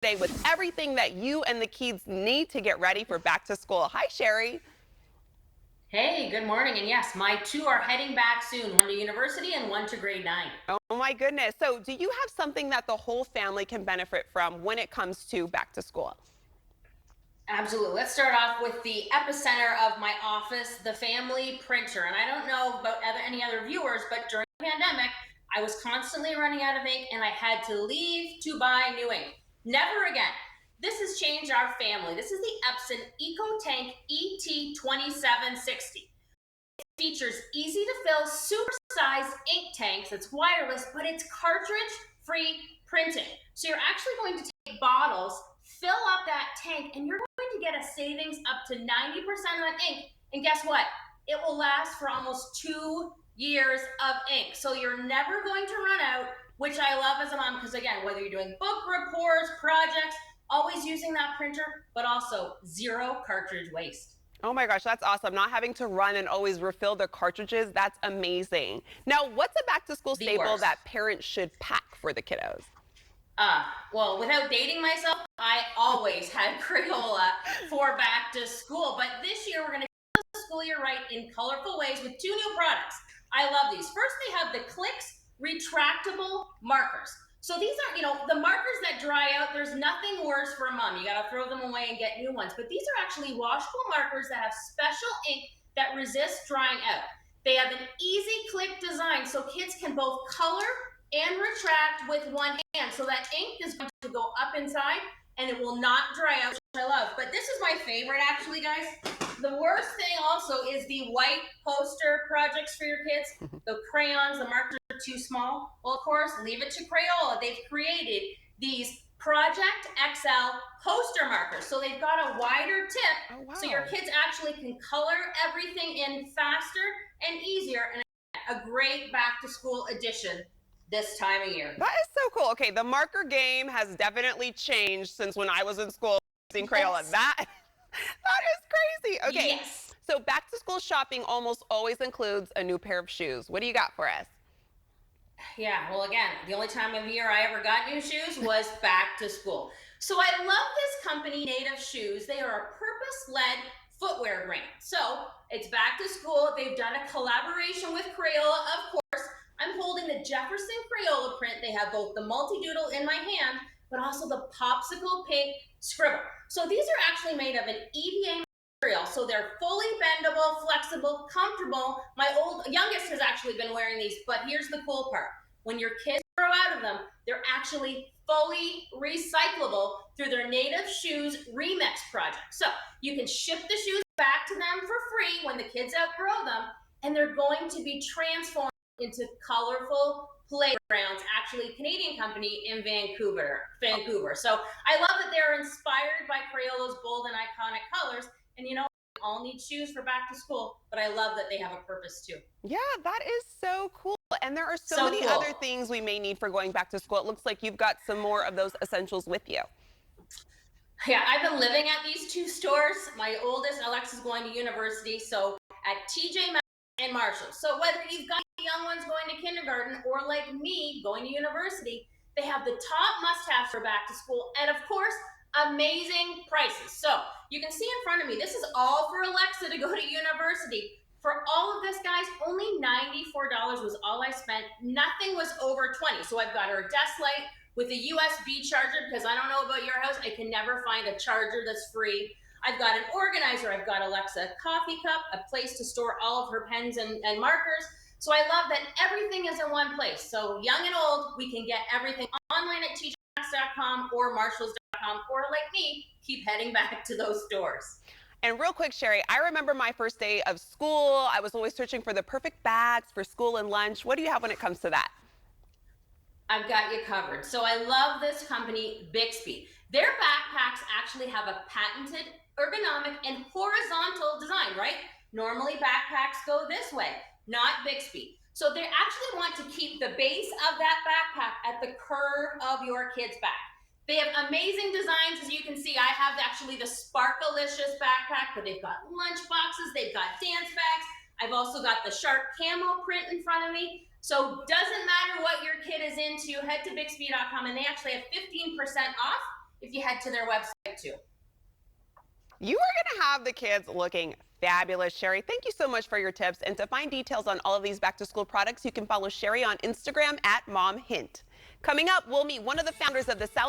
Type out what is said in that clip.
today with everything that you and the kids need to get ready for back to school. Hi, Sherry. Hey, good morning. And yes, my two are heading back soon, one to university and one to grade 9. Oh my goodness. So do you have something that the whole family can benefit from when it comes to back to school? Absolutely. Let's start off with the epicenter of my office, the family printer. And I don't know about any other viewers, but during the pandemic, I was constantly running out of ink and I had to leave to buy new ink. Never again. This has changed our family. This is the Epson EcoTank ET2760. Features easy to fill, super-sized ink tanks. It's wireless, but it's cartridge-free printing. So you're actually going to take bottles, fill up that tank, and you're going to get a savings up to 90% on ink. And guess what? It will last for almost 2 years of ink. So you're never going to run out, which I love as a mom, because again, whether you're doing book reports, projects, always using that printer, but also zero cartridge waste. Oh my gosh, that's awesome. Not having to run and always refill their cartridges, that's amazing. Now, what's a back to school The staple worst. that parents should pack for the kiddos? Well, without dating myself, I always had Crayola for back to school. But this year, we're going to keep the school year right in colorful ways with 2 new products. I love these. First, they have the Clicks retractable markers. So these are, the markers that dry out. There's nothing worse for a mom. You got to throw them away and get new ones. But these are actually washable markers that have special ink that resists drying out. They have an easy click design so kids can both color and retract with one hand. So that ink is going to go up inside and it will not dry out, which I love. But this is my favorite, actually, guys. The worst thing also is the white poster projects for your kids. The crayons, the markers are too small. Well, of course, leave it to Crayola. They've created these Project XL poster markers. So they've got a wider tip, Oh, wow. so your kids actually can color everything in faster and easier, and a great back to school addition this time of year. That is so cool. Okay, the marker game has definitely changed since when I was in school using Crayola. Yes. That is crazy. Okay, Yes. so back to school shopping almost always includes a new pair of shoes. What do you got for us? Yeah, well, again, the only time of year I ever got new shoes was back to school. So I love this company, Native Shoes. They are a purpose-led footwear brand. So it's back to school. They've done a collaboration with Crayola, of course. I'm holding the Jefferson Crayola print. They have both the multi-doodle in my hand, but also the popsicle pink scribble. So these are actually made of an EVA material, so they're fully bendable, flexible, comfortable. My youngest has actually been wearing these, but here's the cool part. When your kids grow out of them, they're actually fully recyclable through their Native Shoes Remix project. So you can ship the shoes back to them for free when the kids outgrow them, and they're going to be transformed into colorful playgrounds, actually a Canadian company in Vancouver. So I love that they're inspired by Crayola's bold and iconic colors. And we all need shoes for back to school, but I love that they have a purpose too. Yeah, that is so cool. And there are so So many cool. other things we may need for going back to school. It looks like you've got some more of those essentials with you. Yeah, I've been living at these 2 stores. My oldest, Alex, is going to university, so at TJ Maxx and Marshalls. So whether you've got young ones going to kindergarten or like me going to university, they have the top must-haves for back to school, and of course, amazing prices. So you can see in front of me, this is all for Alexa to go to university. For all of this, guys, only $94 was all I spent. Nothing was over $20. So I've got her desk light with a USB charger, because I don't know about your house, I can never find a charger that's free. I've got an organizer. I've got Alexa coffee cup, a place to store all of her pens and markers. So I love that everything is in one place. So young and old, we can get everything online at tjmax.com or marshalls.com, or like me, keep heading back to those stores. And real quick, Sherry, I remember my first day of school. I was always searching for the perfect bags for school and lunch. What do you have when it comes to that? I've got you covered. So I love this company, Bixby. Their backpacks actually have a patented ergonomic and horizontal design, right? Normally backpacks go this way, not Bixby. So they actually want to keep the base of that backpack at the curve of your kid's back. They have amazing designs. As you can see, I have actually the Sparkalicious backpack, but they've got lunch boxes, they've got dance bags. I've also got the sharp camo print in front of me. So doesn't matter what your kid is into, head to Bixby.com, and they actually have 15% off if you head to their website too. You are going to have the kids looking fabulous, Sherry. Thank you so much for your tips. And to find details on all of these back-to-school products, you can follow Sherry on Instagram at MomHint. Coming up, we'll meet one of the founders of the South